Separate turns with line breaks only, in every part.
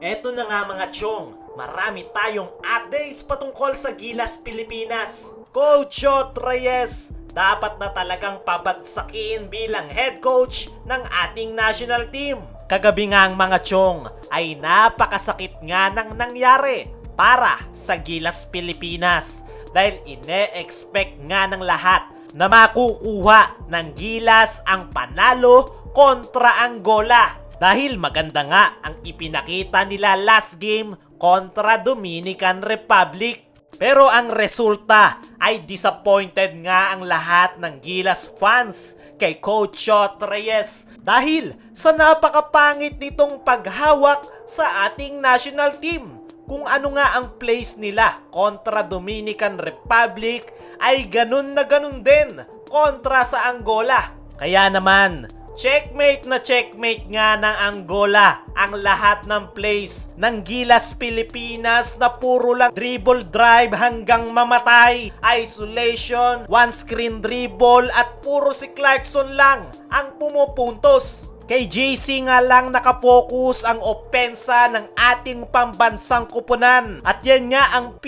Eto na nga mga chong, marami tayong updates patungkol sa Gilas Pilipinas. Coach Chot Reyes, dapat na talagang pabagsakin bilang head coach ng ating national team. Kagabi nga ang mga chong ay napakasakit nga nang nangyari para sa Gilas Pilipinas dahil ine-expect nga ng lahat na makukuha ng Gilas ang panalo kontra Angola. Dahil maganda nga ang ipinakita nila last game kontra Dominican Republic. Pero ang resulta ay disappointed nga ang lahat ng Gilas fans kay Coach Chot Reyes dahil sa napakapangit nitong paghawak sa ating national team. Kung ano nga ang place nila kontra Dominican Republic ay ganun na ganun din kontra sa Angola. Kaya naman, checkmate na checkmate nga ng Angola ang lahat ng plays ng Gilas Pilipinas na puro lang dribble drive hanggang mamatay, isolation, one screen dribble at puro si Clarkson lang ang pumupuntos. Kay JC nga lang nakapokus ang opensa ng ating pambansang kupunan. At yan nga ang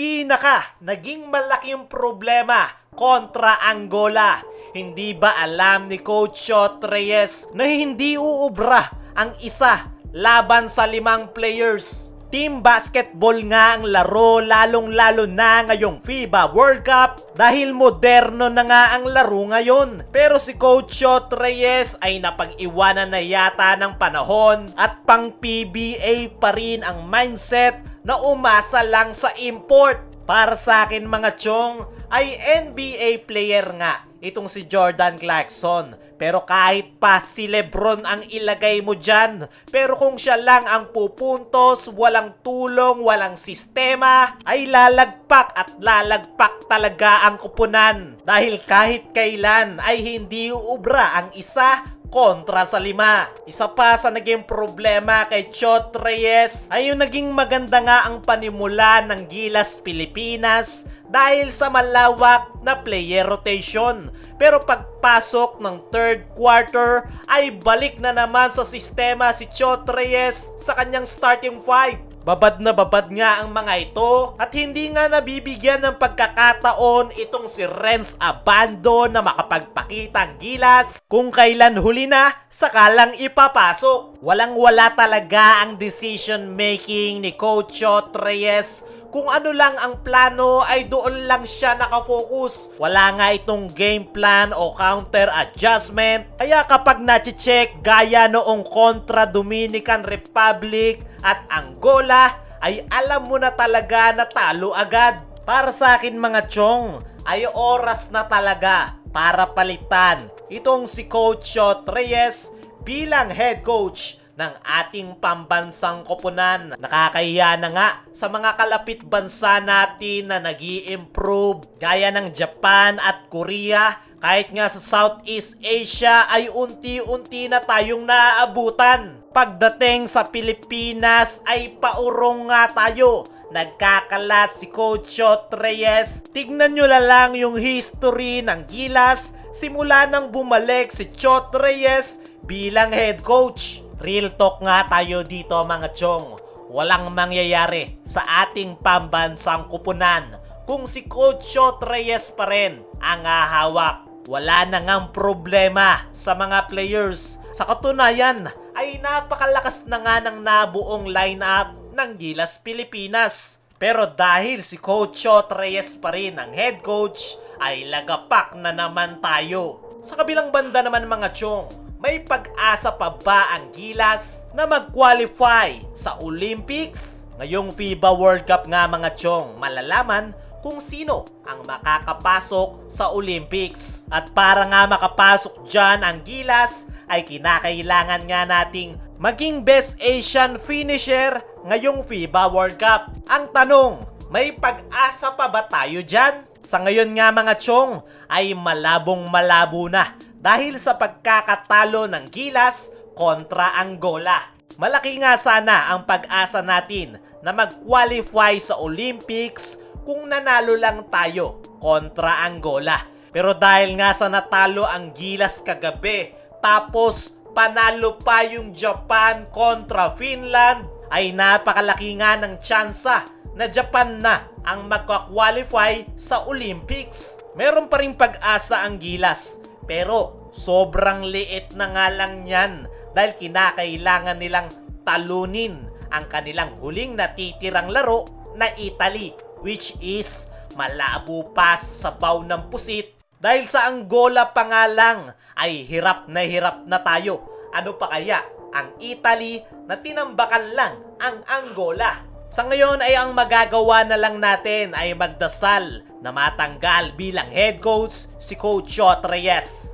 naging malaking problema kontra Angola. Hindi ba alam ni Coach Chot Reyes na hindi uubra ang isa laban sa 5 players? Team basketball nga ang laro, lalong-lalo na ngayong FIBA World Cup dahil moderno na nga ang laro ngayon. Pero si Coach Chot Reyes ay napag-iwanan na yata ng panahon at pang PBA pa rin ang mindset na umasa lang sa import. Para sa akin mga chong ay NBA player nga itong si Jordan Clarkson. Pero kahit pa si Lebron ang ilagay mo dyan, pero kung siya lang ang pupuntos, walang tulong, walang sistema, ay lalagpak at lalagpak talaga ang kupunan. Dahil kahit kailan ay hindi uubra ang isa kontra sa 5. Isa pa sa naging problema kay Chot Reyes ay yung naging maganda nga ang panimula ng Gilas Pilipinas dahil sa malawak na player rotation. Pero pagpasok ng third quarter ay balik na naman sa sistema si Chot Reyes sa kanyang starting 5. Babad na babad nga ang mga ito at hindi nga nabibigyan ng pagkakataon itong si Renz Abando na makapagpakita ang Gilas. Kung kailan huli na, sakalang ipapasok. Walang-wala talaga ang decision making ni Coach Chot Reyes. Kung ano lang ang plano ay doon lang siya nakafocus. Wala nga itong game plan o counter adjustment. Kaya kapag nache-check gaya noong kontra Dominican Republic at Angola ay alam mo na talaga na talo agad. Para sa akin mga chong ay oras na talaga para palitan itong si Coach Chot Reyes bilang head coach ng ating pambansang koponan. Nakakahiya na nga sa mga kalapit bansa natin na nag-i-improve gaya ng Japan at Korea. Kahit nga sa Southeast Asia ay unti-unti na tayong naaabutan. Pagdating sa Pilipinas ay paurong nga tayo. Nagkakalat si Coach Chot Reyes. Tignan nyo lang yung history ng Gilas simula nang bumalik si Chot Reyes bilang head coach. Real talk nga tayo dito mga chong. Walang mangyayari sa ating pambansang kupunan kung si Coach Chot Reyes pa rin ang hahawak. Wala na ngang problema sa mga players. Sa katunayan ay napakalakas na nga ng nabuong lineup ng Gilas Pilipinas. Pero dahil si Coach Chot Reyes pa rin ang head coach ay lagapak na naman tayo. Sa kabilang banda naman mga chong, may pag-asa pa ba ang Gilas na mag-qualify sa Olympics? Ngayong FIBA World Cup nga mga chong, malalaman kung sino ang makakapasok sa Olympics. At para nga makapasok dyan ang Gilas, ay kinakailangan nga nating maging best Asian finisher ngayong FIBA World Cup. Ang tanong, may pag-asa pa ba tayo dyan? Sa ngayon nga mga chong, ay malabong malabo na dahil sa pagkakatalo ng Gilas kontra Angola. Malaki nga sana ang pag-asa natin na mag-qualify sa Olympics kung nanalo lang tayo kontra Angola. Pero dahil nga sa natalo ang Gilas kagabi, tapos panalo pa yung Japan kontra Finland, ay napakalaki nga ng tsansa na Japan na ang magka-qualify sa Olympics. Meron pa rin pag-asa ang Gilas, pero sobrang liit na nga lang yan dahil kinakailangan nilang talunin ang kanilang huling natitirang laro na Italy, which is malabo pa sa sabaw ng pusit. Dahil sa Angola pa nga lang ay hirap na tayo. Ano pa kaya ang Italy na tinambakan lang ang Angola? Sa ngayon ay ang magagawa na lang natin ay magdasal na matanggal bilang head coach si Coach Chot Reyes.